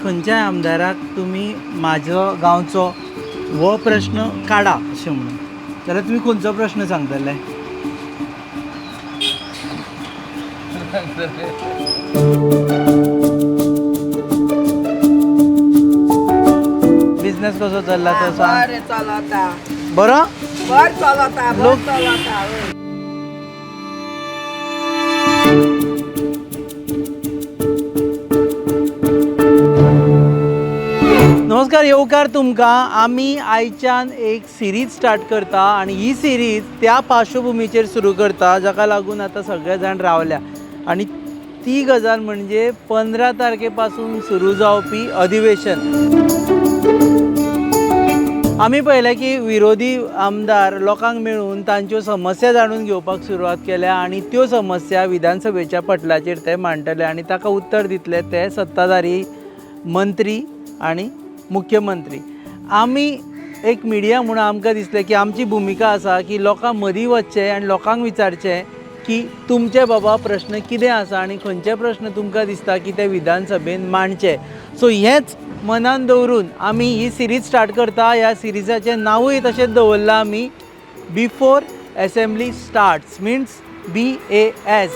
खंयच्याय आमदाराक तुमी म्हाजो गांवचो हो प्रश्न काडा अशें म्हणून जाल्यार तुमी खंयचो प्रश्न सांगतले? बिझनेस कसो चल्ला तो सांग. बरें चलता. बरो बरें चलता. लोक- बरें चलता. नमस्कार, येवकार तुमकां. आमी आयच्यान एक सिरीज स्टार्ट करता आनी ही सिरीज त्या पार्श्वभुमीचेर सुरू करता जाका लागून आतां सगळे जाण रावल्या आनी ती गजाल म्हणजे 15 तारखे पासून सुरू जावपी अधिवेशन. आमी पळयलें की विरोधी आमदार लोकांक मेळून तांच्यो समस्या जाणून घेवपाक सुरवात केल्या आनी त्यो समस्या विधानसभेच्या पटलाचेर ते मांडटले आनी ताका उत्तर दितले ते सत्ताधारी मंत्री आनी मुख्यमंत्री. आमी एक मिडिया म्हणून आमकां दिसलें की आमची भुमिका आसा की लोकां मदीं वचचें आनी लोकांक विचारचें की तुमचे बाबा प्रश्न कितें आसा आनी खंयचे प्रश्न तुमकां दिसता की ते विधानसभेन मांडचे. सो हेंच मनान दवरून आमी ही सिरीज स्टार्ट करता. ह्या सिरिजाचें नांवूय तशेंच दवरलां आमी before assembly starts, means BAS.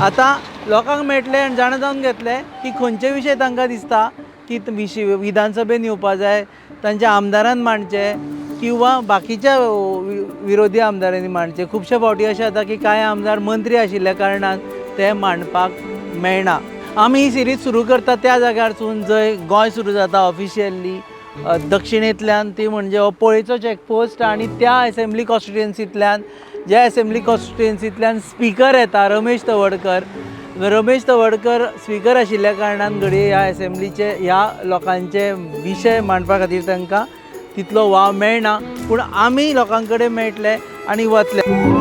आतां लोकांक मेळटलें आनी जाणा जावन घेतलें की खंयचे विशय तांकां दिसता की विधानसभेन येवपा जाय, तांच्या आमदारान मांडचे किंवा बाकीच्या विरोधी आमदारांनी मांडचे. खुबशे फावटी अशें जाता की कांय आमदार मंत्री आशिल्ल्या कारणान ते मांडपाक मेळना. आमी ही सिरीज सुरू करता त्या जाग्यारसून जंय गोंय सुरू जाता ऑफिशियल्ली. दक्षिणेंतल्यान ती म्हणजे हो पळयचो चॅकपोस्ट आनी त्या असेंब्ली कॉन्स्टिट्युएन्सींतल्यान ज्या असेंब्ली कॉन्स्टिट्युएन्सींतल्यान स्पीकर येता रमेश तवडकर. रमेश तवडकर स्पीकर आशिल्ल्या कारणान घडये ह्या असेंब्लीचे ह्या लोकांचे विशय मांडपा खातीर तांकां तितलो वाव मेळना. पूण आमी लोकां कडेन मेळटले आनी वतले.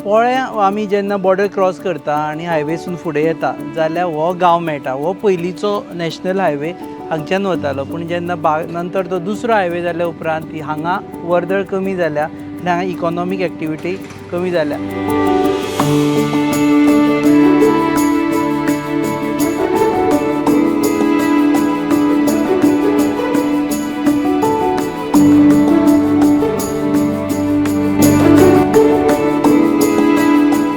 पोळ्या आमी जेन्ना बॉर्डर क्रॉस करता आनी हायवेसून फुडें येता जाल्यार हो गांव मेळटा. हो पयलींचो नॅशनल हायवे हांगच्यान वतालो, पूण जेन्ना नंतर तो दुसरो हायवे जाल्या उपरांत हांगा वर्दळ कमी जाल्या आनी हांगा इकॉनॉमीक एक्टिविटी कमी जाल्या.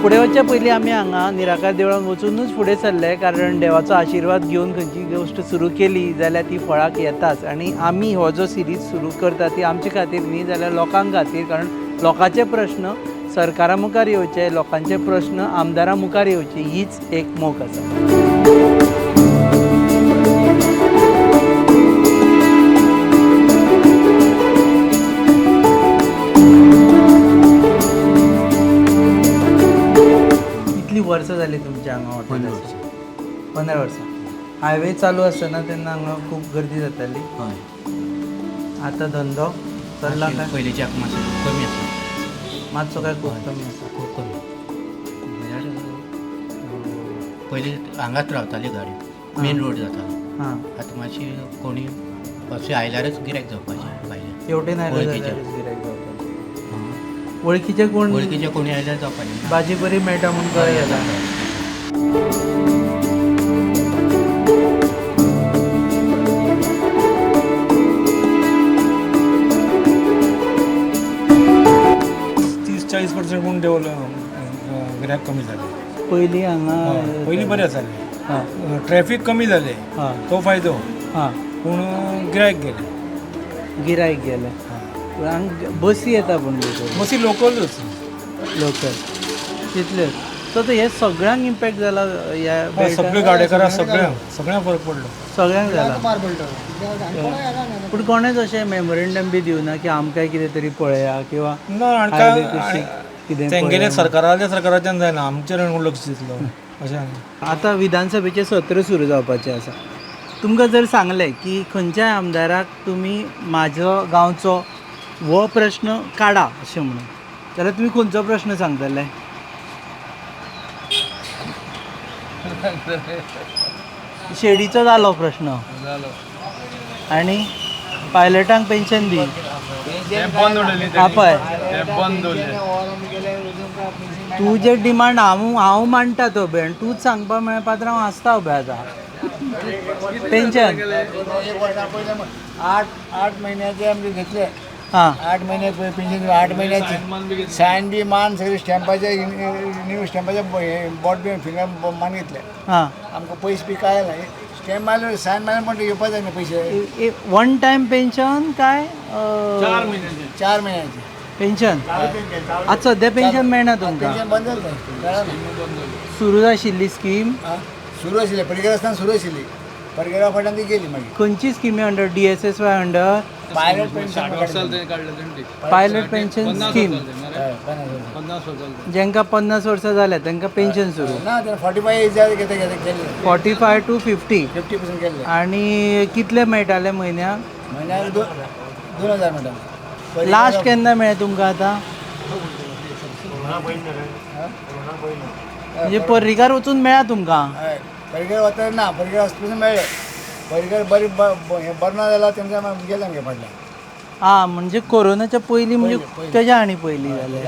फुडें वचचे पयलीं आमी हांगा निराकार देवळान वचूनच फुडें सरले, कारण देवाचो आशिर्वाद घेवन खंयची गोश्ट सुरू केली जाल्यार ती फळाक येताच. आनी आमी हो जो सिरीज सुरू करता ती आमचे खातीर न्ही जाल्यार लोकांक खातीर, कारण लोकांचे प्रश्न सरकारा मुखार येवचे, लोकांचे प्रश्न आमदारा मुखार येवचे हीच एक मोख आसा. वर्सां जाली तुमच्या हांगा हॉटेलाची? 15 वर्सां. हायवे चालू आसतना तेन्ना हांगा खूब गर्दी जाताली. आतां धंदो चल्ला काय? पयलींच्या मातसो कमी आसा. मातसो काय खूब कमी आसा? खूब कमी. पयलीं हांगाच रावताली गाडी, मेन रोड जातालो. आतां मातशी कोणी अशें आयल्यारच गिरायक जावपाचें भायल्यान. हेवटेन आयले जाल्यार गिरायक जावपाचें. वळखीचे कोण? वळखीचे कोणी आयल्यार जावपाचें. भाजी बरी मेळटा म्हणून कळ्ळें येता. म्हणून गिरायक कमी जालें. पयलीं हांगा पयलीं बरें जालें. ट्रॅफीक कमी जालें तो फायदो. पूण गिरायक गेलें. गिरायक गेलें. हांगा बसी येता पूण बसी लोकलूच. लोकल तितलेच. सो हे सगळ्यांक इम्पॅक्ट जाला. ह्या सगळे गाडेकारां सगळ्यांक फरक पडलो. सगळ्यांक जाला. पूण कोणेच अशें मेमोरेंडम बी दिवना की आमकां कितें तरी पळया किंवा कितें तेंगेले सरकाराच्यान जायना, आमचेर लक्ष दितलो अशें. आतां विधानसभेचें सत्र सुरू जावपाचें आसा. तुमकां जर सांगलें की खंयच्याय आमदाराक तुमी म्हाजो गांवचो हो प्रश्न काडा अशें म्हणून जाल्यार तुमी खंयचो प्रश्न सांगतले? शेडीचो जालो प्रश्न आनी पायलटांक पेन्शन दी हा पळय तुजे डिमांड हांव मांडटा तो बेन तूच सांगपा म्हळ्यार पात्र हांव आसता उबें आतां पेन्शन 8 महिन्याचे आमचे घेतले हां 8 महिने पेन्शन 8 महिन्याची सायन बी मान सगळे स्टॅम्पाचे न्यू स्टॅम्पाचे बॉट बी फिंगर मान घेतले हां आमकां पयशे बी काय ना स्टॅम्प मारले सायन मारले म्हणटा येवपा जाय ना पयशे वन टायम पेन्शन काय 4 महिन्याचे पेन्शन आतां सद्या पेन्शन मेळना तुमकां पेन्शन बंद जालें सुरू आशिल्ली स्कीम सुरू आशिल्ले परिकार आसतना सुरू आशिल्ली परिकारा फाटल्यान ती गेली मागीर खंयची स्किमी under DSSY under pilot pension pilot pension scheme जेंका 50 वर्सां जाल्यात तांकां पेन्शन सुरू ना 45 एज घेता केले 45 to 50 50% केले आनी कितले मेळटाले म्हयन्याक म्हयन्याक 2000 मेळटा लास्ट केन्ना मेळ्ळें तुमकां आतां म्हणजे पर्रीकार वचून मेळ्ळा तुमकां परिकार वता ना परिकार वचपासून मेळ्ळे परिकार बरी बरो ना जाल्यार तेंच्या गेले आमगे फाटल्यान हां म्हणजे कोरोनाच्या पयलीं म्हणजे तेज्या आनी पयलीं जालें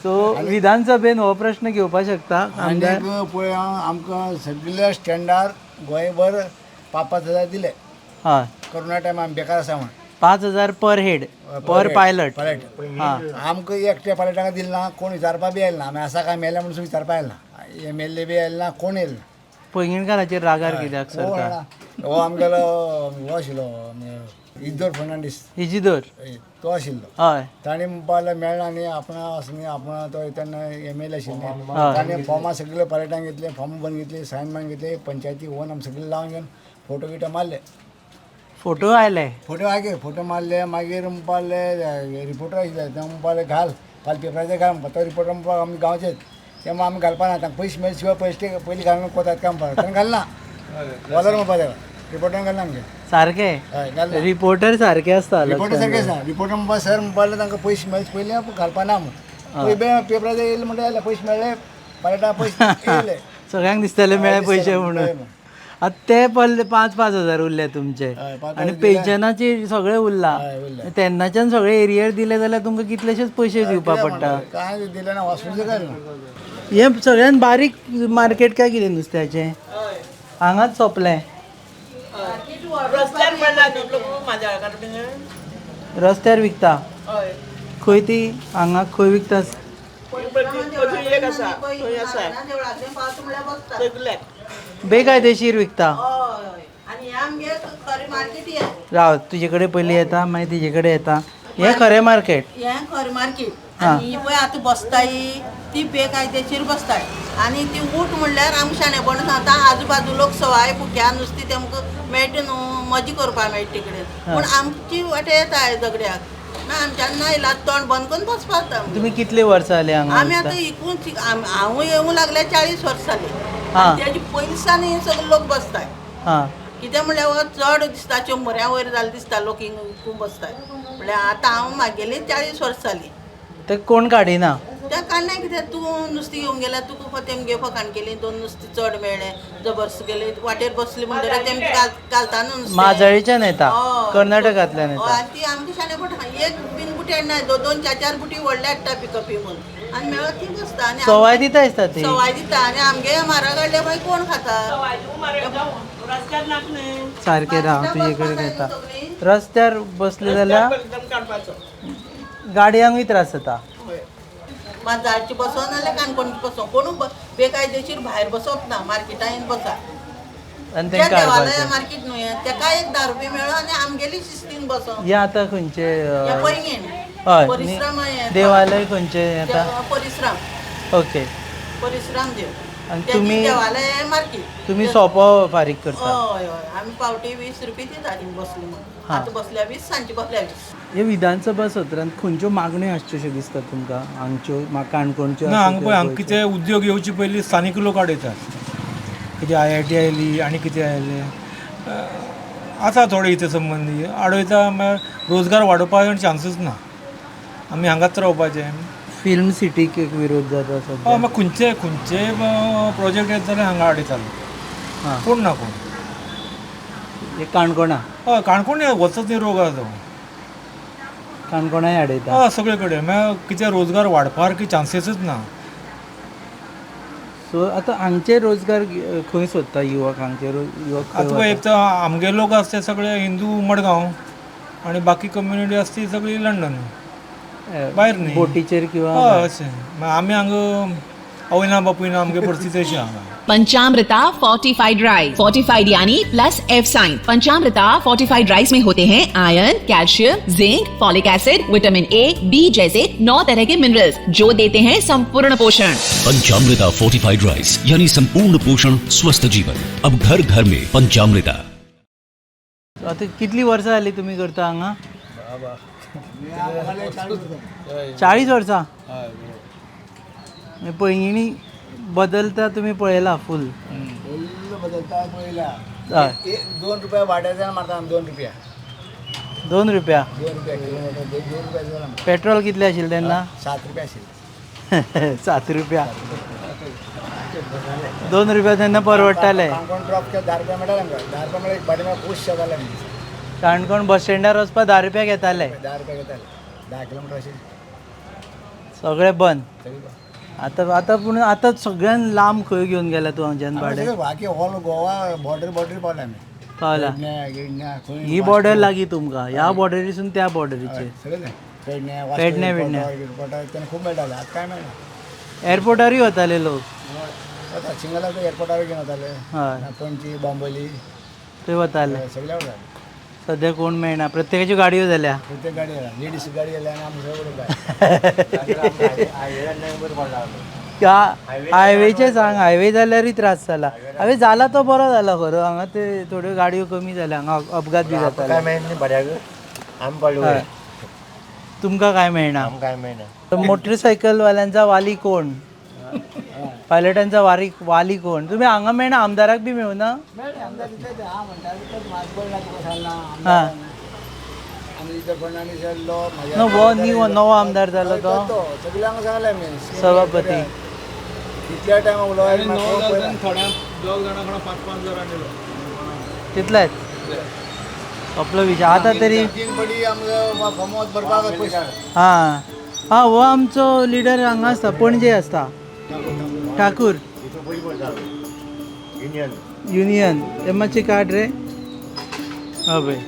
सो विधानसभेन हो प्रश्न घेवपाक शकता आमदार आनीक पळय आमकां सगळ्या स्टँडार गोंयभर 5,000 दिले हय कोरोना टायमार आमी बेकार आसा म्हण 5,000 पर हेड पर पायलट पायलट हां आमकां एकट्या पायलटांक दिल ना कोण विचारपा बी आयले ना आमी आसा काय मेल्या म्हणून विचारपा आयले ना MLA बी आयले ना कोण येयले ना पैंगीणकाराचेर रागार कित्याक सरकार हो आमगेलो हो आशिल्लो इद्दोर फर्नांडीस इजिदोर तो आशिल्लो हय ताणें म्हणपा लागलो मेळना न्ही आपण तो तेन्ना MLA आशिल्ले ताणें फॉर्मां सगळे पायलटांक घेतले फॉर्म बंद घेतले सायन मान घेतले पंचायती होवन आमी सगळे लावन घेवन फोटो बिटो मारले फोटो आयले फोटो मारले मागीर म्हणपा लागले रिपोर्टर आशिल्ले ते म्हणपा लागले घाल फाल पेपराचेर घाल म्हणपा तो रिपोर्टर म्हणपा आमी गांवचेच तेव्हा आमी घालपा ना तांकां पयशे मेळ शिवाय पयशे पयलीं घालून कोतात काम पडटा ताणें घालना वॉलर म्हणपा ताका रिपोर्टरान घालना आमगे सारके हय घालना रिपोर्टर सारके आसता रिपोर्टर सारकें आसा रिपोर्टर म्हणपा सर म्हणपा लागले तांकां पयशे मेळ पयलीं आपूण घालपा ना म्हणून पेपराचेर येयले म्हणटा जाल्यार पयशे मेळ्ळे पायलटा पयशे येयले सगळ्यांक दिसताले मेळे पयशे म्हणून आतां ते पडले 5,000 उरले तुमचे हय, 5,000 आनी पेन्शनाचे सगळे उरला हय, उरला. तेन्नाच्यान सगळे एरियर दिले जाल्यार तुमकां कितलेशेच पयशे दिवपा पडटा काय दिले ना हॉस्पिटल काय ना हे सगळ्यान बारीक मार्केट काय कितें नुस्त्याचें हांगाच सोंपलें रस्त्यार पडला न्हू म्हाज्या कडे रस्त्यार विकता खंय ती हांगा खंय विकता एक आसा थंय आसा सगल्याक बेकायदेशीर विकता आणि आमगे खरे मार्केट हे राव तुजे कडेन पयलीं येता मागीर तिजे कडेन येता हें खरें मार्केट हे खरे मार्केट आणि पळय आतां बसताय ती बेकायदेशीर बसताय आणि ती ऊट म्हणल्यार आमकां शाणेपण सांगता आजूबाजू लोक सवाय फुक्या नुस्तें तेमकां मेळटा न्हू मजा करपाक मेळटा तिकडे पूण आमची वाटे येताय झगड्याक ना आमच्यान ना इलाज तोंड बंद करून बसपाक जाता तुमी कितले वर्सां जाली हांगा आमी विकता? आतां इकून हांव येवंक लागले 40 वर्सां हां. जाली तेजी पयलींसावन सगळे लोक बसताय हां कितें म्हणल्यार हो चड दिसता 100 वयर जालें दिसता लोक खूब बसताय म्हणल्यार आतां हांव म्हागेली 40 वर्सां जालीं ते कोण काडिना त्या कारणान कितें तूं नुस्तें घेवंक गेल्यार तुका तेमगे फकाण केली 2 नुस्तें चड मेळ्ळें जबरदस्त गेले वाटेर बसली म्हणटकीर तेमगे घालता न्हू नुस्तें. माजळीच्यान येता हय. कर्नाटकांतल्यान हय, येता आनी ती आमकां शाणे पडटा एक बीन बुटी हाडना 2-4 बुटी व्हडले हाडटा पिकपी म्हणून आनी मेळत ती बसता आनी सवाय दिता दिसता ती सवाय दिता आनी आमगे म्हारग हाडले मागीर कोण खाता रस्त्यार नाक न्ही सारकें राव तुजे कडेन येता सगळीं. रस्त्यार बसले जाल्यार काडपाचो गाडयांकूय त्रास जाता माजराची बसो नाल्यार काणकोणची बसो कोण बेकायदेशीर भायर बसप ना मार्केटान बसा आनी त्या तेंका देवालया हाडपाचें मार्केट न्हू हें तेका एक 10 रुपया मेळ्ळो आनी आमगेली शिस्तीन बसो हे आतां खंयचे हे पैंगीण हय परिश्रम हें देवालय खंयचे येता परिश्रम ओके परिश्रम देव आनी तेजी तुमी देवालय मार्केट तुमी सोपो फारीक करता हय हय आमी पावटी 20 रुपया दिता बसली म्हणून आतां बसल्या 20 सांजची बसल्या 20 हे विधानसभा सत्रांत खंयच्यो मागण्यो आसच्योशो दिसता तुमकां हांगच्यो काणकोणच्यो ना आसूं हांगा त्यो पळय हांगा गोंयच्यो. कितें उद्योग येवचे पयलीं स्थानीक लोक आडयतात कितें IIT आयली आनी कितें आयलें आसा थोडे हिते संबंदी आडयता म्हळ्यार रोजगार वाडोवपाक चान्सीस ना आमी हांगाच रावपाचें फिल्म सिटीक एक विरोध जाता हय सध्या. मागीर खंयचे प्रोजेक्ट येता जाल्यार हांगा हाडयतालो हां कोण ना कोण. एक काणकोणा हय काणकोण वचत न्ही रोग आसा तो. काणकोणाय हाडयता. हय सगळे कडेन मागीर कितें रोजगार वाडपाक की चान्सेसच ना. सो आतां हांगचे रोजगार खंय सोदता युवक हांगचे युवक खंय आतां पळय एक तर आमगे लोक आसा ते सगळे हिंदू मडगांव आनी बाकी कम्युनिटी आसा ती सगळी लंडन वता? भायर न्ही. बोटीचेर किंवा हय अशें मागीर आमी हांगा आवयना बापूयना आमगे परिस्थिती अशी हांगा. पंचामृता फोर्टिफाइड राइस, फोर्टिफाइड यानी plus F sign. Panchamrita fortified rice में होते हैं iron, calcium, zinc, folic acid, vitamin A, B जैसे 9 तरह के मिनरल्स जो देते हैं संपूर्ण पोषण। पंचामृता फोर्टिफाइड राइस यानी संपूर्ण पोषण स्वस्थ जीवन। अब घर घर में पंचामृता। आता कितली वर्सां जाली तुमी करता हांगा? 40 वर्सां. पैंगिणी बदलता तुमी पळयला फूल. बदलता पळयला. हय 2 रुपया वाड्याच्यान मारता आमी 2 रुपया. 2 रुपया. 2 रुपया किलोमीटर 2 रुपया जाला. पेट्रोल कितले आशिल्ले तेन्ना? 7 रुपया आशिल्ले. 7 रुपया. 2 रुपया तेन्ना परवडटाले. काणकोण ड्रॉप केल्यार 10 रुपया मेळटाले आमकां. 10 रुपया म्हळ्यार एक बाटी म्हाका खूश जाताले आमी. काणकोण बस स्टँडार वचपाक 10 रुपया घेताले. 10 रुपया घेताले. 10 किलोमीटर अशें सगळें बंद. सगळी बा. आतां पूण आतां सगळ्यान लांब खंय घेवन गेला तूं हांगच्यान भाडें? बाकी ऑल गोवा बॉर्डर पावले आमी. पावला. पेडण्या खंय ही बॉर्डर लागीं तुमकां ह्या बॉर्डरीसून त्या बॉर्डरीचेर. सगळें पेडण्या पेडण्या. एअरपोर्टार तेन्ना खूब मेळटाले. आतां काय मेळना. एअरपोर्टारूय वताले लोक. वता सिंगलाक एअरपोर्टार घेवन वताले. हय पणजी बांबोली थंय वताले. सगळ्या वताले. सद्या कोण मेळना. प्रत्येकाच्यो गाडयो जाल्या. प्रत्येक गाडी येयला. लेडीज गाडी येयला आनी आमी सगळे त्या हायवेचे सांग. हायवे जाल्यारूय त्रास जाला. हायवे जाला तो बरो जाला खरो. हांगा ते थोड्यो गाडयो कमी जाल्या. हांगा अपघात बी जाताले. हय. तुमकां काय मेळना. मोटरसायकलवाल्यांचा वाली कोण? पायलटांचा वाली कोण? तुमी हांगा मेळना. आमदाराक बी मेळूना. हां नवो आमदार जालो तो सगळ्यांक सांगले आमी सभापती. कितल्या टायमा उलोवप तितलेच आपलो विशय. आतां तरी बडी आमकां फॉर्म भरपाक पयशे. हां हां हो आमचो लिडर हांगा आसता पणजे आसता. ठाकूर युनियन ते मातशें काड रे. हय पळय.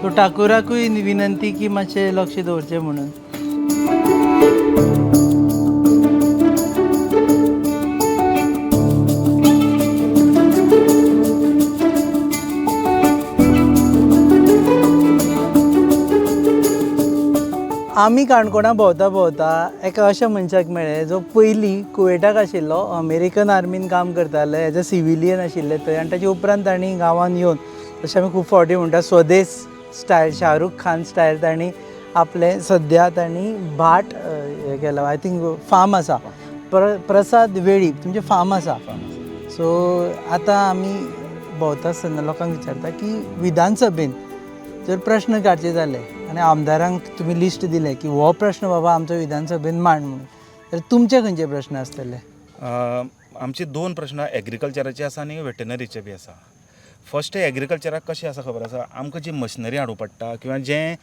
सो ठाकुराकूय विनंती की मातशें लक्ष दवरचें म्हणून. आमी काणकोणा भोंवता एका अशा मनशाक मेळ्ळे जो पयलीं कुवेटाक आशिल्लो. अमेरिकन आर्मीन काम करताले. एज अ सिविलियन आशिल्ले थंय. आनी ताचे उपरांत तांणी गांवांत येवन जशें आमी खूब फावटी म्हणटा स्वदेश स्टायल शाहरुख खान स्टायल तांणी आपलें सद्या तांणी भाट हें केला. आय थिंक फार्म आसा. प्रसाद वेळीप तुमचें फार्म आसा. सो आतां आमी भोंवता आसतना लोकांक विचारता की विधानसभेन जर प्रश्न काडचे जाले आनी आमदारांक तुमी लिस्ट दिलें की हो प्रश्न बाबा आमचो विधानसभेन मांड म्हणून, तर तुमचे खंयचे प्रश्न आसतले? आमचे 2 प्रश्न एग्रीकल्चराचे आसा आनी वेटनरीचे बी आसा. फर्स्ट एग्रीकल्चराक कशें आसा खबर आसा, आमकां जी मशिनरी हाडूं पडटा किंवा जें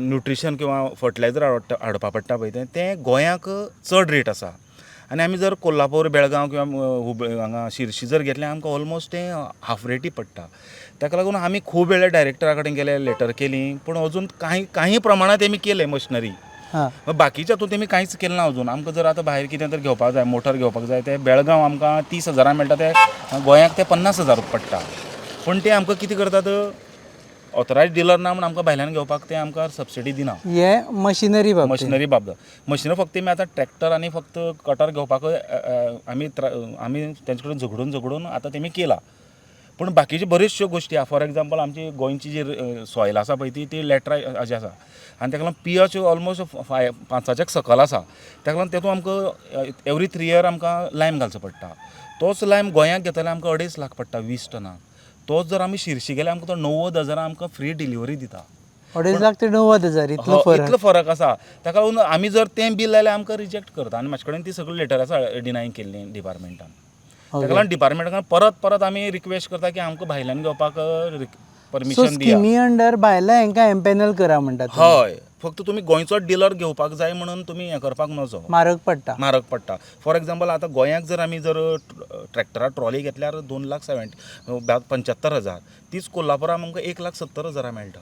न्युट्रिशन किंवा फर्टिलायझर हाडपा पडटा पळय तें गोंयाक चड रेट आसा. आनी आमी जर कोल्हापूर बेळगांव किंवा हांगा शिर्शी जर घेतलें आमकां ऑलमोस्ट तें हाफ रेटी पडटा. ताका लागून आमी खूब वेळा डायरेक्टरा कडेन गेले, लेटर केली, पूण अजून काही प्रमाणात तेमी केले मशिनरी. बाकीच्या हातूंत तेमी कांयच केलें ना अजून. आमकां जर आतां भायर कितें तर घेवपाक जाय, मोटर घेवपाक जाय, ते बेळगांव आमकां 30,000 मेळटा, ते गोंयाक ते 50,000 पडटा. पूण ते आमकां कितें करतात, ऑथरायज डीलर ना म्हणून आमकां भायल्यान घेवपाक ते आमकां सबसिडी दिना. हे मशिनरी बाबतींत मशिनरी फक्त तेमी आतां ट्रॅक्टर आनी फक्त कटर घेवपाक आमी तेंचे कडेन झगडून आतां तेमी केला. पूण बाकीच्यो बऱ्योचश्यो गोश्टी आसा. फॉर एग्जाम्पल आमची गोंयची जी सॉयल आसा पळय ती लेटराय हाजी आसा आनी ताका लागून pH ऑलमोस्ट 5च्या सकयल आसा. ताका लागून तेतून आमकां एवरी 3 year आमकां लायम घालचो पडटा. तोच लायम गोंयाक घेतल्यार आमकां 2.5 लाख पडटा 20 टनां. तोच जर आमी शिर्शी गेल्यार आमकां तो 90,000 आमकां फ्री डिलिव्हरी दिता. 2.5 लाख ते 90,000 इतलो हो, फरक. इतलो फरक आसा. ताका लागून आमी जर तें बिल लायल्यार आमकां रिजेक्ट करता आनी म्हाजे कडेन ती सगळी लेटर आसा डिनायींग केल्ली डिपार्टमेंटान. ताका लागून डिपार्टमेंटान परत आमी रिक्वेस्ट करता की आमकां भायल्यान घेवपाक सो परमिशन दिया. स्किमी अंडर भायल्या हांकां एम्पॅनल करा म्हणटात तुमी. हय, फक्त तुमी गोंयचो डिलर घेवपाक जाय म्हणून तुमी हें करपाक नजो. म्हारग पडटा. म्हारग पडटा. फॉर एक्झाम्पल आतां गोंयांत जर आमी जर ट्रॅक्टरा ट्रॉली घेतल्यार 2,75,000 तीच कोल्हापुरा आमकां 1,70,000 मेळटा.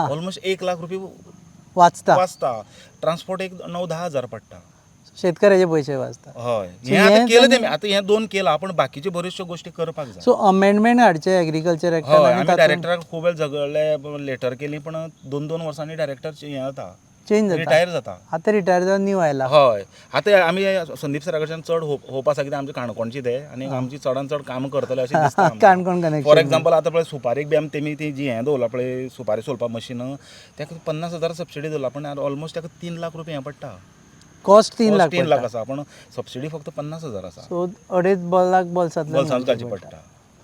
ऑलमोस्ट 1 लाख रुपया वाचता. ट्रान्सपोर्ट एक 9-10 पडटा. शेतकऱ्याचे पयशे वाचता. हय, हें आतां केलं तेमी. आतां हें 2 केलां, पण बाकीच्यो बऱ्योचश्यो गोश्टी करपाक जाय. सो अमेंडमेंट हाडचे एग्रीकल्चर हय, एक्टान. आमी डायरेक्टराक खूब वेळ झगडले, लेटर केली, पण 2-2 वर्सांनी डायरेक्टर हें जाता, चेंज जाता. रिटायर जाता. आतां रिटायर जावन न्यू आयला. हय, आतां आमी संदीप सरा कडच्यान चड होप आसा, कित्याक आमचे काणकोणचे ते आनी आमची चडान चड काम करतले अशें दिसता आमकां. काणकोण कनेक्शन. फॉर एक्झाम्पल आतां पळय सुपारेक बी आमी तेमी ती जी हें दवरला पळय सुपारी सोलपा मशीन, ताका 50,000 सबसिडी दवरला, पण ऑलमोस्ट ताका 3 लाख रुपया हें पडटा. कॉस्ट 3 लाख 3 लाख आसा, पण सबसिडी फक्त 50,000 आसा. सो 2.5 लाख बोल्सांत घालची पडटा.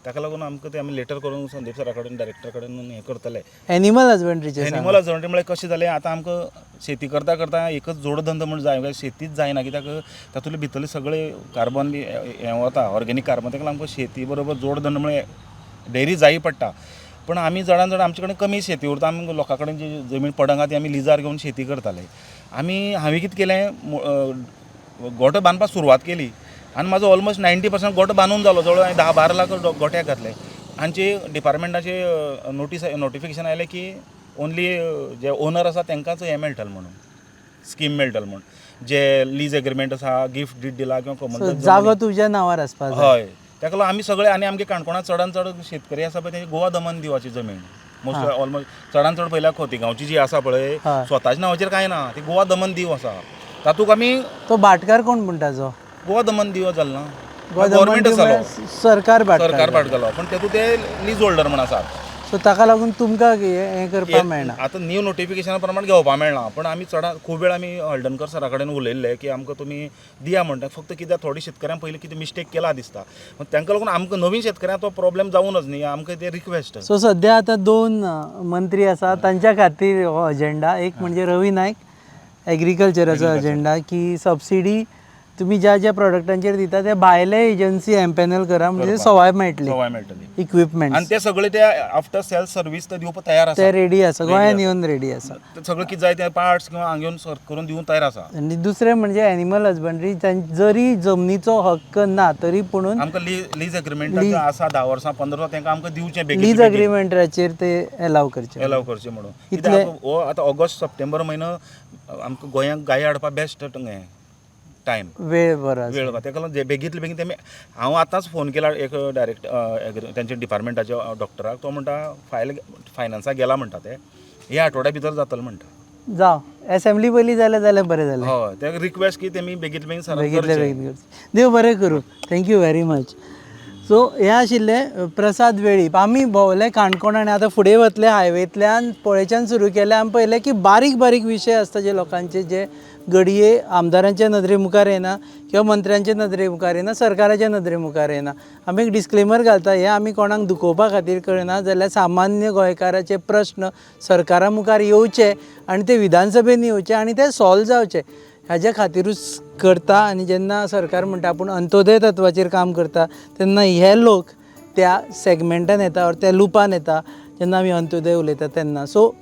ताका लागून आमकां ते आमी लेटर करून संदीप सरा कडेन डायरेक्टर कडेन हें करतले. एनिमल हजबंड्रीचे एनिमल हजबंड्री म्हळ्यार कशें जालें, आतां आमकां शेती करता करता एकच जोडधंदो म्हण जाय, शेतीच जायना, कित्याक तातूंतले भितरले सगळे कार्बन बी हें वता, ऑर्गेनीक कार्बन. ताका लागून आमकां शेती बरोबर जोडधंदो म्हळ्यार डेरी जायी पडटा. पण आमी चडान चड आमचे कडेन कमी शेती उरता. आमी लोकां कडेन जी जमीन पडंग आहा ती आमी लिजार घेवन शेती करताले. हांवें कितें केलें, गोठो बांदपाक सुरवात केली आनी म्हाजो ऑलमोस्ट 90% गोठो बांदून जालो. जवळ हांवें 10-12 लाख गोठ्याक घातले. आमचे डिपार्टमेंटाचे नोटिफिकेशन आयलें की ओन्ली जे ओनर आसा तांकांच हें मेळटलें म्हणून, स्कीम मेळटली म्हणून. जे लीज एग्रीमेंट आसा, गिफ्ट डीड दिला किंवा कॉमन जागो तुज्या नांवार आसपाक जाय. हय, ताका लागून आमी सगळे आनी आमगे काणकोणांत चडान चड शेतकरी आसा पळय तेंची गोवा दमन दिवपाची जमीन मोस्ट ऑलमोस्ट चडान चड पयल्या खोतीगांवची जी आसा पळय स्वताच्या नांवाचेर कांय ना, ती गोवा दमन दीव आसा. तातूंत आमी तो भाटकार कोण म्हणटा जो गोवा दमन दिव जालो ना, गव्हर्मेंट आसलो, सरकार सरकार भाटकालो, पण तेतूंत ते लीज होल्डर म्हण आसात. सो ताका लागून तुमकां हें करपाक मेळना. आतां न्यू नोटिफिकेशना प्रमाण घेवपाक मेळना, पण आमी चडान खूब वेळ आमी हळदणकर सरा कडेन उलयल्ले की आमकां तुमी दिया म्हणटा. फक्त कित्याक थोडी शेतकऱ्यांक पयलीं कितें मिस्टेक केला दिसता, तांकां लागून आमकां नवीन शेतकऱ्यांक तो प्रॉब्लेम जावूनच न्ही, आमकां ते रिक्वेस्ट. सो सद्या आतां 2 मंत्री आसा, तांच्या खातीर हो अजेंडा. एक म्हणजे रवी नायक एग्रीकल्चराचो अजेंडा, की सबसिडी तुम्ही ज्या ज्या प्रोडक्टांचेर दिता ते भायले एजन्सी एम्पॅनल करा, म्हणजे सवाय मेळटली इक्विपमेंट, आनी ते सगळे ते आफ्टर सेल सर्वीस ते दिवपाक तयार आसा. ते रेडी आसा, गोंयांत येवन रेडी आसा. सगळें कितें जाय ते पार्ट्स किंवा हांगा येवन सर्व करून दिवंक तयार आसा. आनी दुसरें म्हणजे एनिमल हजबंड्री, जरी जमनीचो हक्क ना तरी पुणून आमकां लीज एग्रीमेंट आसा 10 वर्सां 15 वर्सां तांकां आमकां दिवचें बेगीन. लीज एग्रीमेंटाचेर ते एलाव करचे म्हणून. कित्याक हो आतां ऑगस्ट सप्टेंबर म्हयनो आमकां गोंयांत गाय हाडपाक बेस्ट हें टायम, वेळ ताका लागून बेगींतले बेगीन तेमी. हांव आतांच फोन केला एक डायरेक्ट तेंच्या डिपार्टमेंटाच्या डॉक्टराक. तो म्हणटा फायनान्साक गेला म्हणटा, ते ह्या आठवड्या भितर जातलें म्हणटा. जावं असेंब्ली पयली जाल्यार बरें जालें. हय, ते रिक्वेस्ट की तेमी बेगींतले बेगीन बेगींतले बेगीन करचें. देव बरें करूं. Thank you very much. सो हे आशिल्ले प्रसाद वेळीप. आमी भोंवले काणकोण आनी आतां फुडें वतले हायवेंतल्यान पळयच्यान सुरू केलें. आमी पळयलें की बारीक बारीक विशय आसता जे लोकांचे, जे घडये आमदारांच्या नदरे मुखार येना किंवा मंत्र्यांच्या नदरे मुखार येना, सरकाराच्या नदरे मुखार येना. आमी एक डिस्क्लेमर घालता, हे आमी कोणाक दुखोवपा खातीर करना, जाल्यार सामान्य गोंयकाराचे प्रश्न सरकारा मुखार येवचे आनी ते विधानसभेन येवचे आनी ते सॉल्व जावचे, हाज्या खातीरूच करता. आनी जेन्ना सरकार म्हणटा आपूण अंत्योदय तत्वाचेर काम करता, तेन्ना हे लोक त्या सेगमेंटान येता, त्या लुपान येता जेन्ना आमी अंत्योदय उलयता तेन्ना. सो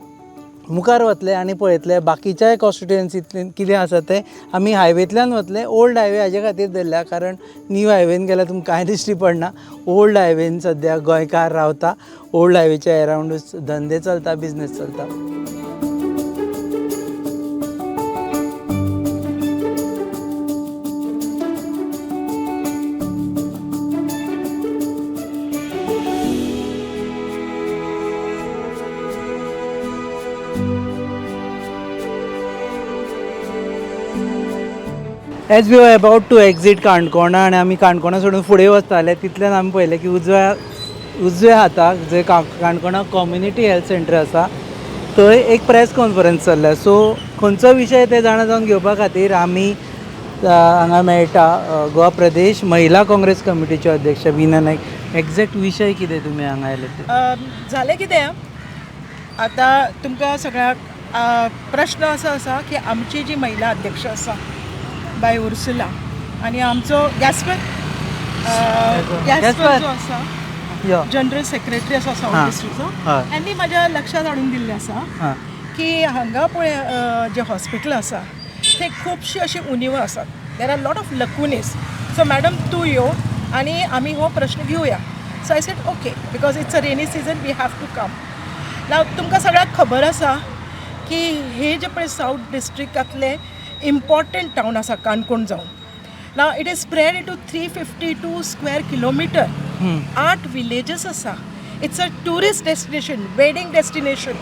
मुखार वतले आनी पळयतले बाकीच्याय कॉन्स्टिट्युएन्सींतल्यान कितें आसा तें. आमी हायवेंतल्यान वतले. ओल्ड हायवे हाजे खातीर धरल्या, कारण न्यू हायवेन गेल्यार तुमकां कांय दिश्टी पडना. ओल्ड हायवेन सद्या गोंयकार रावता, ओल्ड हायवेच्या एरावंडूच धंदे चलता, बिजनेस चलता. As we are about to exit काणकोणा आनी आमी काणकोणा सोडून फुडें वताले, तितल्यान आमी पळयलें की उजव्या हाताक जंय काणकोणा कम्युनिटी हेल्थ सेंटर आसा थंय एक प्रेस कॉन्फरन्स चल्ल्या. सो खंयचो विशय ते जाणा जावन घेवपा खातीर आमी हांगा मेळटा गोवा प्रदेश महिला काँग्रेस कमिटीच्यो अध्यक्ष विना नायक. एक्झॅक्ट विशय कितें तुमी हांगा आयले ते? झाले कितें, आता तुमकां सगळ्याक प्रश्न असो आसा की आमची जी महिला अध्यक्ष आसा बाय उर्सुला आनी आमचो गॅस्पर जो आसा जनरल सेक्रेटरी आसा साऊथ डिस्ट्रिक्टचो यांनी माझ्या लक्षात हाडून दिल्लें आसा की हांगा पळय जे हॉस्पिटल आसा ते खुबशी अशी उणिवां आसात. There are lot of lacunas. So madam तूं यो आनी आमी हो प्रश्न घेवया. So I said okay because it's a rainy season we have to come. Now तुमकां सगळ्यांक खबर आसा की हे जे पळय साऊथ डिस्ट्रिक्टांतले इम्पॉर्टंट टावन आसा काणकोण जावन. Now it is spread into 352 square kilometre. 8 villages आसा. It's a tourist destination, wedding destination.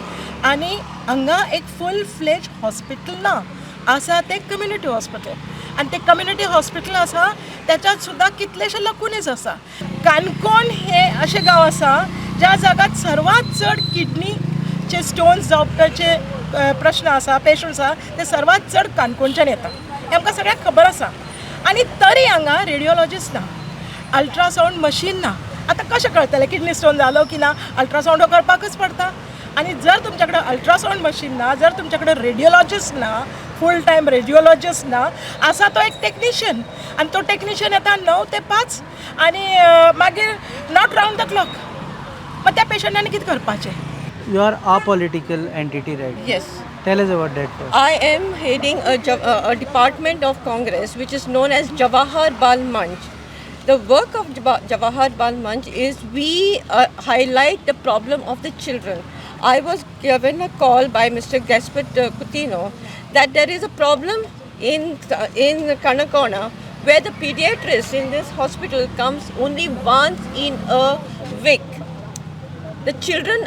आनी हांगा एक फूल फ्लेज हॉस्पिटल ना. आसा ते कम्युनिटी हॉस्पिटल. आनी ते कम्युनिटी हॉस्पिटल आसा त्याच्यात सुद्दां कितलेशे लकुनीस आसा. काणकोण हे अशें गांव आसा ज्या जागात सर्वात चड किडनीचे स्टोन्स जावपाचे प्रश्न आसा, पेशंट्स आसा ते सर्वात चड काणकोणच्यान येता. हें आमकां सगळ्यांक खबर आसा. आनी तरी हांगा रेडिओलॉजिस्ट ना, अल्ट्रासावंड मशीन ना. आतां कशें कळटलें किडनी स्टोन जालो की ना? अल्ट्रासावंड करपाकच पडटा. आणि जर तुमच्याकडे अल्ट्रासाउंड मशीन ना, जर तुमच्याकडे रेडिओलॉजिस्ट ना, फुल टाईम रेडिओलॉजिस्ट ना, असा तो एक टेक्निशियन. आणि तो टेक्निशियन येता 9 ते 5 आणि मागीर नॉट राऊंड द क्लॉक. मग त्या पेशंटांनी कितें करपाचें? You are a political entity, right? Yes. Tell us about that first. I am heading a department of Congress which is known as Jawahar Bal Manch. The work of Jawahar Bal Manch is we highlight the problem of the children. I was given a call by Mr. Gaspard Coutinho that there is a problem in Kanakona where the pediatrist in this hospital comes only once in a week. The children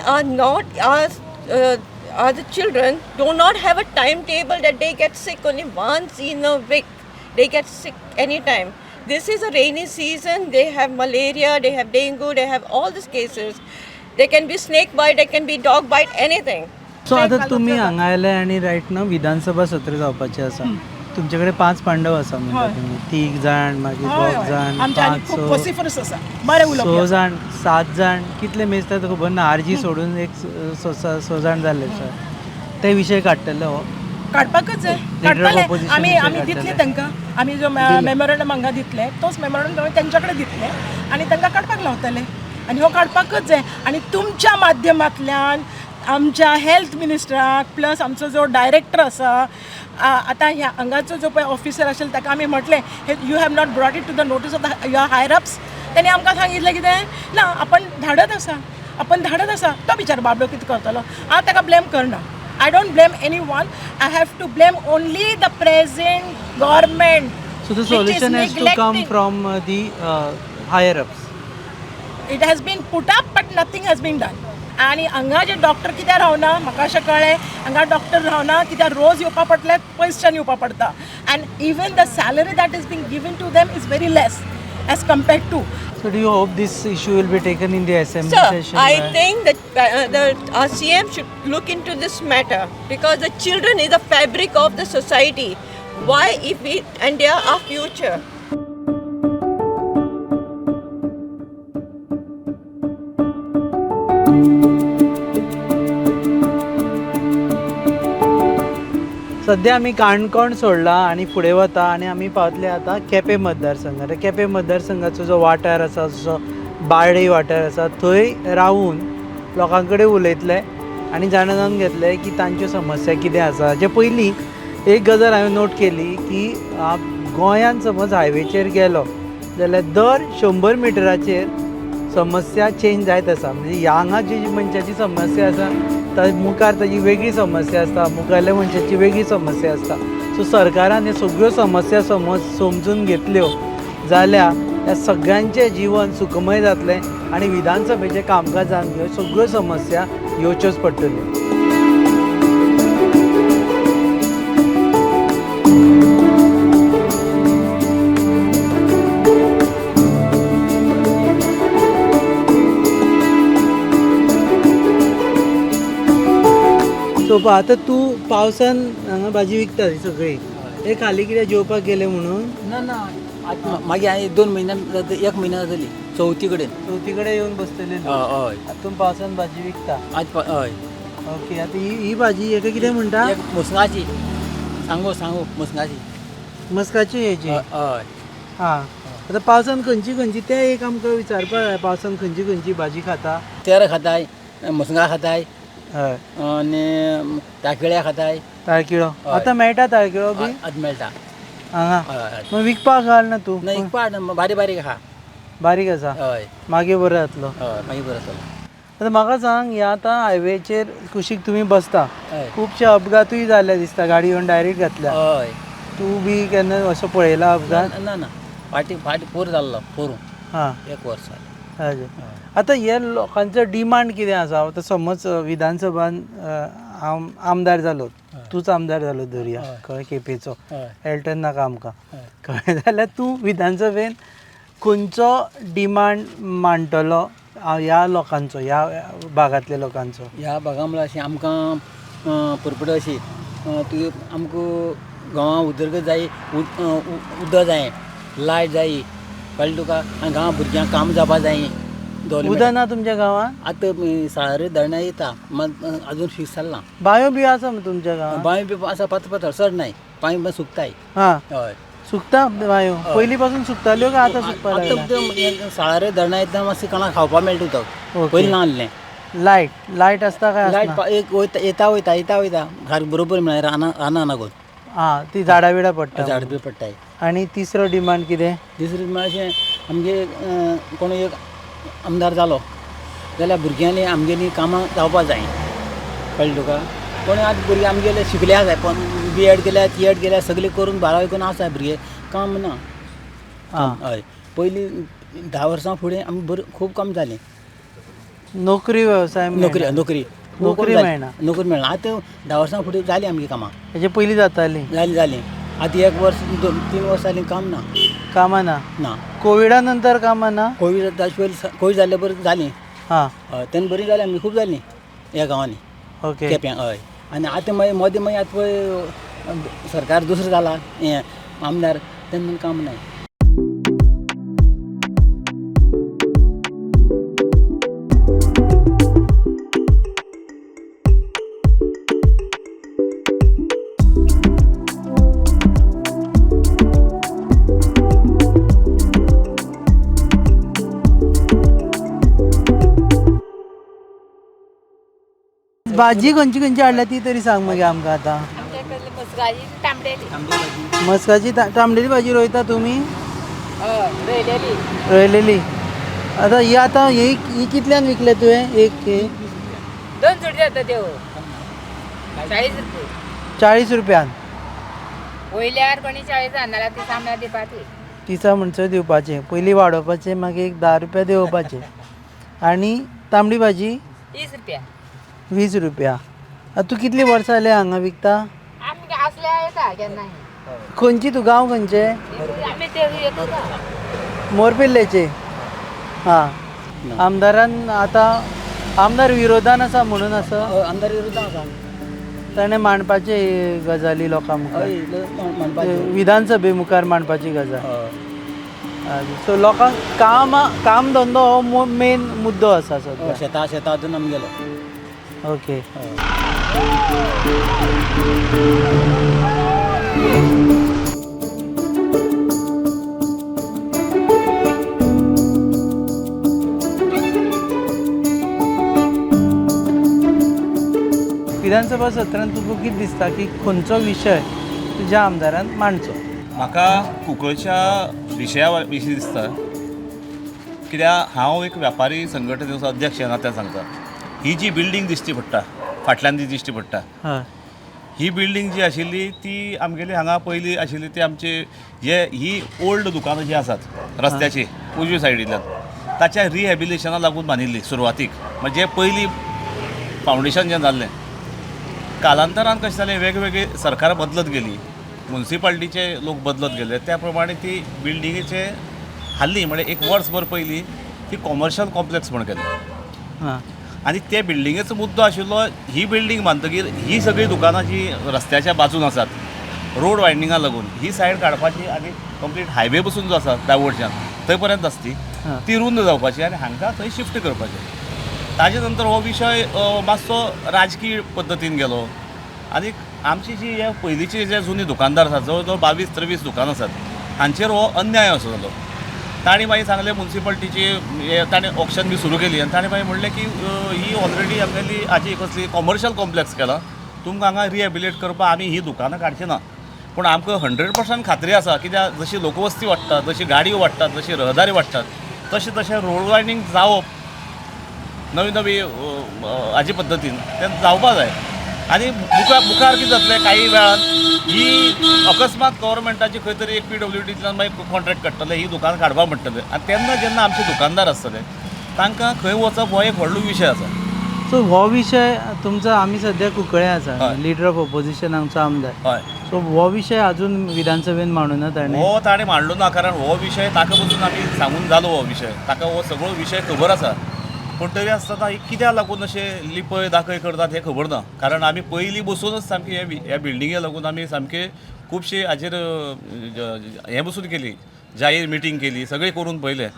the children do not have a timetable that they get sick only once in a week. They get sick anytime. This is a rainy season. They have malaria, they have dengue, they have all these cases. They can be snake bite, they can be dog bite, anything. So आता तुम्ही हांगा आयले आणि right ना विधानसभा सत्र जावपाचें आसा. तुमचे 5 पांडव आसा म्हणजे तुम्ही 3 जाण मागीर 2 जाण 5 6 जाण 7 जाण कितले मेजता तो खबर ना. आरजी सोडून एक 6 जाण जाले सर. ते विशय काडटले हो काडपाकच जाय. काडपाले आमी दितले तांकां. आमी जो मेमोरंडम हांगा दितले तोच मेमोरंडम तेंच्या कडेन दितले आनी तांकां काडपाक लावतले. आनी हो काडपाकच जाय. आनी तुमच्या माध्यमांतल्यान आमच्या हेल्थ मिनिस्टराक प्लस आमचो जो डायरेक्टर आसा आतां ह्या हांगाचो जो पळय ऑफिसर आशिल्लो ताका आमी म्हटलें you have not brought it to the notice of the your higher ups. तेणी आमकां सांगितलें कितें ना आपण धाडत आसा. तो बिचार बाबडो कितें करतलो. हांव ताका ब्लेम करना. I don't blame anyone. I have to blame only the present government. So the solution has to come from the higher ups. It has been put up but nothing has been done. आणि हांगा जे doctor कित्याक रावना म्हाका अशें कळ्ळें. हांगा doctor रावना कित्याक रोज येवपा पडटलें, पयसच्यान येवपा पडटा. And even the salary that is being given to them is very less as compared to. So do you hope this issue will be taken in the assembly session? I think that our CM should look into this matter because the children is the fabric of the society. Why if we and they are our future? सध्या आमी काणकोण सोडला आणि फुडें वता आणि आमी पावतले आता केपें मतदारसंघात. केपें मतदारसंघाचो जो वाठार आसा जो बाळ्ळी वाठार आसा थंय रावून लोकां कडेन उलयतले आनी जाणून घेतले की तांच्यो समस्या कितें आसा. जे पयलीं एक गजाल हांवें नोट केली की गोंयांत समज हायवेचेर गेलो जाल्यार दर 100 मिटराचेर समस्या चेंज जायत आसा. म्हणजे हांगा जी मनशाची समस्या आसा मुखार ताजी वेगळी समस्या आसता, मुखारल्या मनशाची वेगळी समस्या आसता. सो सरकारान ह्यो सगळ्यो समस्या समजून घेतल्यो जाल्यार ह्या सगळ्यांचें जीवन सुखमय जातलें आनी विधानसभेच्या कामकाजान ह्यो सगळ्यो समस्या येवच्योच पडटल्यो. सो आतां तूं पावसान हांगा भाजी विकता सगळी. हे खाली कितें जेवपाक गेले म्हणून? ना मागीर हांवें 2 म्हयन्या 1 म्हयना जाली चवथी कडेन येवन बसतले. हय तूं पावसान भाजी विकता? हय. ओके आता ही भाजी हेका कितें म्हणटा एक मुसंगाची सांगू मुसंगाची मस्काची हेची हय हां आता पावसान खंयची तें एक आमकां विचारपा जाय पावसान खंयची भाजी खाता तेर खाताय मुसंगा खाताय हय आनी ताळकिळ्या खाताय ताळकिळो आतां मेळटा ताळकिळो बी आतां मेळटा हांगा हय मग विकपाक घाल ना तूं ना एक बारीक बारीक आहा बारीक आसा हय मागीर बरो जातलो हय मागीर बरो जातलो आतां म्हाका सांग ह्या आतां हायवेचेर कुशीक तुमी बसता हय खुबशे अपघातूय जाल्ले दिसता गाडी येवन डायरेक्ट घातल्या हय तूं बी केन्ना असो पळयला अपघात ना फाटी पोर जाल्लो पोरूं हां एक वर्स हय आतां हे लोकांचो डिमांड कितें आसा आतां समज विधानसभान आमदार जालो तूंच आमदार जालो धरया कळ्ळें केपेचो एल्टन नाका आमकां कळ्ळें जाल्यार तूं विधानसभेन खंयचो डिमांड मांडटलो ह्या लोकांचो ह्या भागांतल्या लोकांचो ह्या भागा म्हळ्यार अशें आमकां परपड अशी तुगे आमकां गांवां उदरगत जाय उदक जाय लायट जाय कळ्ळें तुका आनी गांवां भुरग्यांक काम जावपा जाय उदक ना तुमच्या गांवांत आतां साळार धरणां येता मात अजून फिक्स जालें ना बांयो बी आसा तुमच्या गांवांत बांय बी आसा पातळ चड नाय बांय सुकताय हां हय सुकता बांयो पयलीं पासून सुकताल्यो काय आतां सुकपाक लागल्या साळार धरणां येता मातशें कोणाक खावपा मेळटा उदक पयलीं ना आहलें लायट आसता काय लायट एक येता वयता घर बरोबर म्हळ्यार रानां नागोन हां ती झाडां बिडां पडटा झाड बी पडटाय आनी तिसरो डिमांड कितें दुसरें म्हळ्यार अशें आमगे कोण एक आमदार जालो जाल्यार भुरग्यांनी आमगेली कामां जावपा जाय कळ्ळें तुका कोण आतां भुरगे आमगेले शिकले आसाय पण B.Ed केल्या T.Ed केल्या सगळे करून 12वी करून आसाय भुरगे काम ना हय पयलीं 10 वर्सां फुडें आमी बरें खूब काम जालें नोकरी वेवसाय नोकरी मेळना नोकरी मेळना आतां 10 वर्सां फुडें जाली आमगे कामां हेजे पयलीं जाताली जाली आतां 1 वर्स 2-3 वर्सां जालीं काम ना कामां ना कोविडा नंतर कामां ना कोविड जाल्ले बरें जालीं हां तेन्ना बरी जाली आमगे खूब जालीं ह्या गांवांनी ओके केप्यां हय आनी आतां मागीर मोदी आतां पळय सरकार दुसरो जाला हें आमदार तेन्ना काम ना भाजी खंयची हाडल्या ती तरी सांग मागीर आमकां आतां मस्काची तांबडेली भाजी रोयता तुमी रोयलेली आतां ही कितल्यान विकले तुवें एक 2 जोडी जाता त्यो 40 रुपयान वयल्यार कोणी 40 नाल्यार तिसा म्हणल्यार दिवपाची तिसा म्हणसर दिवपाचें पयलीं वाडोवपाचें मागीर एक 10 रुपया देंवोवपाचें आनी तांबडी भाजी 20 रुपया 20 रुपया तूं कितलीं वर्सां जालीं हांगा विकता आमी आसल्या येता केन्नाय खंयची तूं गांव खंयचे आमी ते येता मोरपिल्लेचे हां आमदारान आतां आमदार विरोधान आसा म्हणून आसा आमदार विरोधान आसा ताणें मांडपाचे गजाली लोकां मुखार विधानसभे मुखार मांडपाची गजाल सो लोकांक काम धंदो हो मेन मुद्दो आसा सद्या शेतांतून आमी गेलो ओके विधानसभा सत्रांत तुका कितें दिसता की खंयचो विशय तुज्या आमदारान मांडचो म्हाका कुंकळच्या विशया विशीं दिसता कित्याक हांव एक व्यापारी संघटनेचो अध्यक्ष नात्यान सांगता ही जी बिल्डींग दिश्टी पडटा फाटल्यान ती दिश्टी पडटा ही बिल्डींग जी आशिल्ली ती आमगेली हांगा पयलीं आशिल्ली ती आमचे ही ओल्ड दुकानां जी आसात रस्त्याची उजवे सायडींतल्यान ताच्या रिहॅबिलिटेशना लागून बांदिल्ली सुरवातीक म्हणजे पयलीं फावंडेशन जें जाल्लें कालांतरान कशें जालें वेगवेगळी सरकारां बदलत गेली म्युन्सिपाल्टीचे लोक बदलत गेले त्या प्रमाणे ती बिल्डिंगेचे हाल्ली म्हणजे एक वर्सभर पयलीं ती कॉमर्शियल कॉम्प्लेक्स म्हण केलें आनी ते बिल्डिंगेचो मुद्दो आशिल्लो ही बिल्डींग बांदतकीर ही सगळीं दुकानां जी रस्त्याच्या बाजून आसात रोड वायडनिंगाक लागून ही सायड काडपाची आनी कंप्लीट हायवे बसून जो आसा डावडच्यान थंय पर्यंत आसती ती रुंद जावपाची आनी हांकां थंय शिफ्ट करपाचें ताजे नंतर हो विशय मातसो राजकीय पद्दतीन गेलो आनी आमची जी हे पयलींची जे जुनी दुकानदार आसात जवळ जवळ 22-23 दुकान आसात हांचेर हो अन्याय असो जालो. ताणें मागीर सांगलें म्युन्सिपाल्टीची हे ताणें ऑक्शन बी सुरू केली आनी ताणें मागीर म्हणलें की ही ऑलरेडी आमगेली हाजी कसली कॉमर्शियल कॉम्प्लेक्स केला तुमकां हांगा रिहेबिलिट करपाक आमी ही दुकानां काडची ना. पूण आमकां 100% खात्री आसा कित्याक जशी लोकवस्ती वाडटा जशी गाडयो वाडटात जशी रहदारी वाडटात तशें रोड वायडींग जावप नवी नवी हाजे पद्दतीन तें जावपाक जाय. आनी मुखार कितें जातलें काही वेळान ही अकस्मात गव्हर्मेंटाची खंय तरी एक PWDंतल्यान मागीर कॉन्ट्रॅक्ट काडटले ही दुकान काडपाक म्हणटले आनी तेन्ना जेन्ना आमचे दुकानदार आसतले तांकां खंय वचप हो एक व्हडलो विशय आसा. सो हो विशय तुमचो आमी सध्या कुंकळे आसा लिडर ऑफ ऑपोजिशन आमचो आमदार. हय. सो हो विशय अजून विधानसभेन मांडूं ना ताणें. हो ताणें मांडलो ना कारण हो विशय ताका बसून आमी सांगून जालो हो विशय ताका हो सगळो विशय खबर आसा. पूण तरी आसतना कित्याक लागून अशें लिपय दाखय करतात हें खबर ना कारण आमी पयलीं बसूनच सामकी ह्या बिल्डिंगे लागून आमी सामके खुबशे हाजेर हें बसून केली जाहीर मिटींग केली सगळें करून पयलें.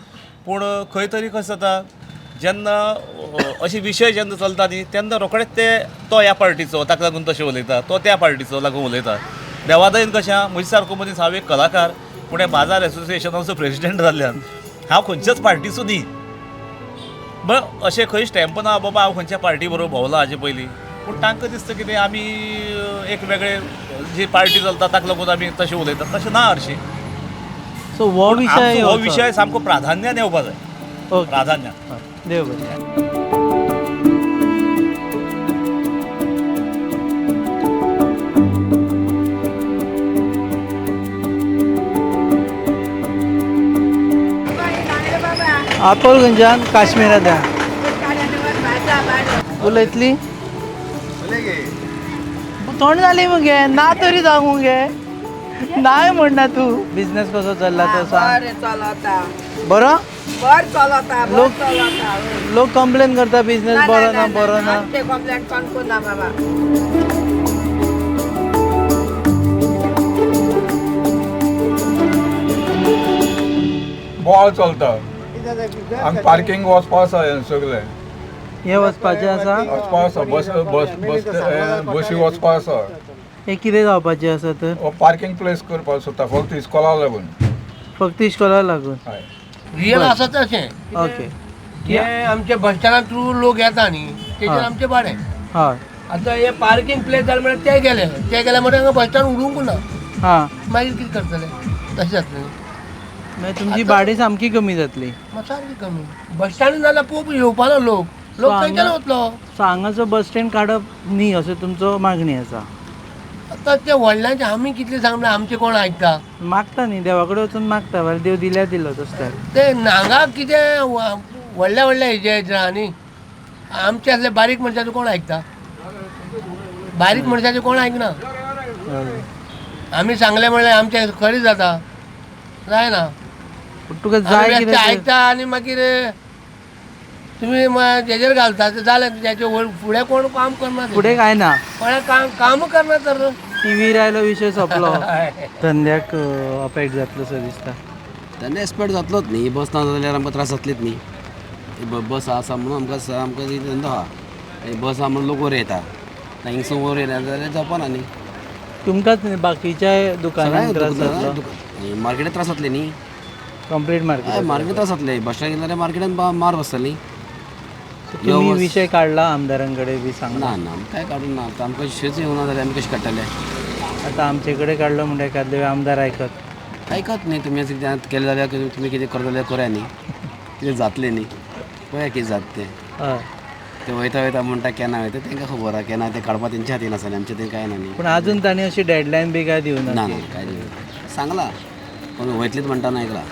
पूण खंय तरी कशें जाता जेन्ना अशे विशय जेन्ना चलता न्ही तेन्ना रोखडेच तो ह्या पार्टीचो ताका लागून तशें उलयता तो त्या पार्टीचो लागून उलयता. देवादयेन कशें म्हजे सारको मनीस हांव एक कलाकार पुणे बाजार एसोसिएशनाचो प्रेसिडेंट जाल्ल्यान हांव खंयच्याच पार्टीचो न्ही. बट अशें खंय स्टॅम्प ना बाबा हांव खंयच्या पार्टी बरोबर भोंवला हाजे पयलीं. पूण तांकां दिसता कितें आमी एक वेगळे जी पार्टी चलता ताका लागून आमी तशें उलयतात तशें ना हरशीं. सो हो विशय हो विशय सामको प्राधान्यान येवपा जाय. प्राधान्यान. देव बरें. आपोल गंजान काश्मीरात उलयतली थोंड जाली मगे ना तरी जावं मगे नाय म्हणना तू. बिझनेस कसो चल्ला तो सांग. बरो लोक कंप्लेन करता बिझनेस बरो ना. बॉल चलता आनी पार्किंग वचपा आसा हें सगळें हे वचपाचें आसा वचपा आसा बसी वचपा आसा. हे कितें जावपाचें आसा तर पार्किंग प्लेस करपाक सोदता फक्त इस्कॉला लागून. फक्त इश्कोला लागून. रियल आसा तशें. ओके. हे आमचे बस स्टँडा थ्रू लोक येता न्ही तेजेर आमचें भाडें. हय. आतां हे पार्किंग प्लेस जालें म्हळ्यार ते गेले म्हणटा हांगा बस स्टँड उडोवंक ना. मागीर कितें करतले तशें जातलें. मागीर तुमची भाडी सामकी कमी जातली. सारकी कमी. बस स्टँड जाल्यार खूब येवपा ना लोक थंयच्यान वतलो. सो हांगाचो बस स्टँड काडप न्ही अशें तुमचो मागणी आसा. आतां ते व्हडल्यांचे आमी कितलें सांगलें आमचें कोण आयकता. मागता न्ही देवा कडेन वचून मागता वाल्यार देव दिल्यार दिलो तसो. ते हांगा कितें व्हडल्या हेजे न्ही आमचे असले बारीक मनशाचें कोण आयकता. बारीक मनशाचें कोण आयकना. आमी सांगलें म्हणल्यार आमचें खरें जाता जायना. तुका जाय कितें आयकता आनी मागीर तुमी हेजेर घालता जालें तेचे फुडें कोण काम करना. फुडें काय ना कोणें काम करना तर टीव्हीर आयलो विशय सोंपलो. धंद्याक अफेक्ट जातलो सो दिसता. धंदे एक्सपर्ट जातलोच न्ही. बस ना जाल्यार आमकां त्रास जातलेच न्ही. बस आसा म्हणून आमकां धंदो आहा. बस आहा म्हणून लोक वर येता हिंगसून वर येना जाल्यार जावपाना न्ही. तुमकांच न्ही बाकीच्या दुकानांक त्रास जातलो. मार्केटाक त्रास जातले न्ही. कंप्लीट मार्केट त्रास जातले. बस स्टँड गेल्यार मार्केटान मार बसतली. तुम्ही विशय काढला आमदारांकडे बी सांगला. ना काय काडून ना. आमकां विशयच येवना जाल्यार आमी कशें काडटले. आतां आमचे कडेन काडलो म्हणटा एखादे आमदार आयकत न्ही. तुमी कितें केलें जाल्यार तुमी कितें करता जाल्यार करा न्ही. कितें जातलें न्ही. पळया कितें जाता तें. ते वयता म्हणटा केन्ना वयता तेंकां खबर आहा केन्ना तें काडपा तेंच्या हातीन आसा आमचें तें कांय ना न्ही. पूण आजून तांणी अशी डेडलायन बी काय दिवना. ना काय दिवना. सांगला पूण वयतलीच म्हणटा ना आयकला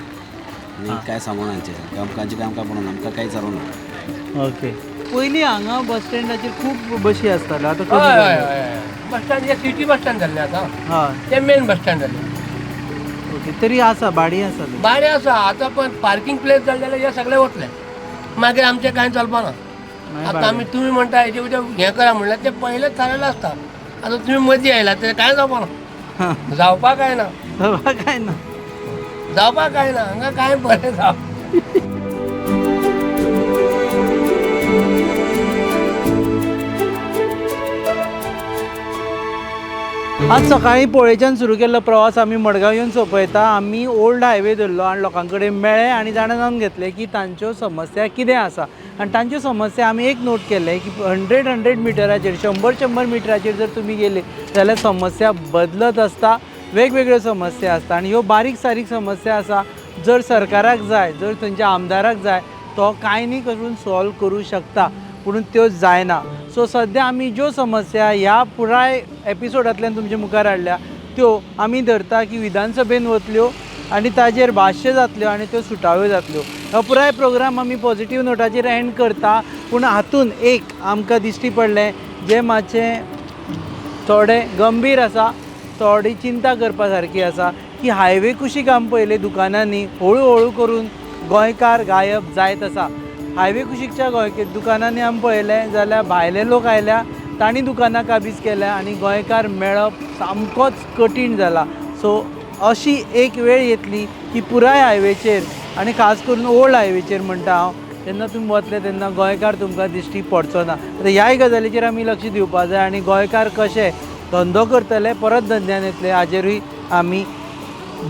न्ही. काय सांगूना हांचें आमकां आमकां म्हणून आमकां कांय जावना. ओके. पयलीं हांगा बस स्टँडाचेर खूब बशी आसताल्यो आतां बस स्टँड हे सिटी बस स्टँड जाल्लें आतां. हय तें मेन बस स्टँड जाल्लें. ओके. तरी आसा भाडी आसा. भाडें आसा. आतां पण पार्किंग प्लेस जालें जाल्यार हे सगळे वतले. मागीर आमचें कांय चलपाना. आतां आमी तुमी म्हणटा हेजे हें करा म्हणल्यार तें पयलेंच थारायलें आसता. आतां तुमी मदीं आयला तें कांय जावपाना. जावपाक काय ना. जावपाक काय ना. हांगा कांय बरें जावप आज सकाळीं पोळेच्यान सुरू केल्लो प्रवास आमी मडगांव येवन सोंपयता. आमी ओल्ड हायवे धरलो आनी लोकां कडेन मेळ्ळे आनी जाणून घेतले की तांच्यो समस्या कितें आसा. आनी तांच्यो समस्या आमी एक नोट केले की 100 मिटराचेर 100 मिटराचेर जर तुमी गेले जाल्यार समस्या बदलत आसता, वेगवेगळ्यो समस्या आसता. आनी ह्यो बारीक सारीक समस्या आसा, जर सरकाराक जाय, जर थंयच्या आमदाराक जाय, तो कांय न्ही करून सॉल्व करूं शकता, पूण त्यो जायना. सो सद्या आमी ज्यो समस्या ह्या पुराय एपिसोडांतल्यान तुमचे मुखार हाडल्या त्यो आमी धरता की विधानसभेन वतल्यो आनी ताजेर भाश्य जातल्यो आनी त्यो सुटाव्यो जातल्यो. हो पुराय प्रोग्राम आमी पॉझिटीव नोटाचेर एंड करता, पूण हातून एक आमकां दिश्टी पडलें जें मातशें थोडें गंभीर आसा, थोडी चिंता करपा सारकी आसा की हायवे कुशीक आमी पळयले दुकानांनी हळू हळू करून गोंयकार गायब जायत आसा. हायवे कुशीकच्या दुकानांनी आमी पळयलें जाल्यार भायले लोक आयल्या, तांणी दुकानां काबीज केल्या आनी गोंयकार मेळप सामकोच कठीण जाला. सो अशी एक वेळ येतली की पुराय हायवेचेर आनी खास करून ओल्ड हायवेचेर म्हणटा हांव, जेन्ना तुमी वतले तेन्ना गोंयकार तुमकां दिश्टी पडचो ना. आतां ह्याय गजालीचेर आमी लक्ष दिवपाक जाय आनी गोंयकार कशे धंदो करतले, परत धंद्यान येतले हाजेरूय आमी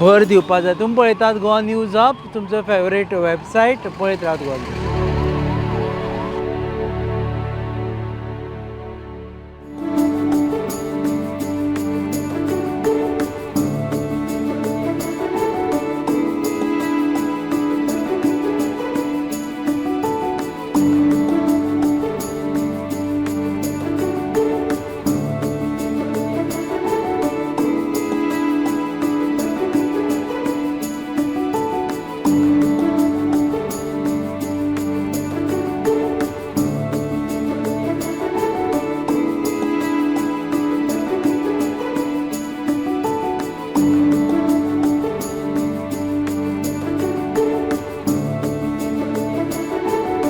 भर दिवपाक जाय. तुमी पळयतात गोवा न्यूज हब, तुमचो फेवरेट वेबसायट. पळयत रावत गोवा न्यूज.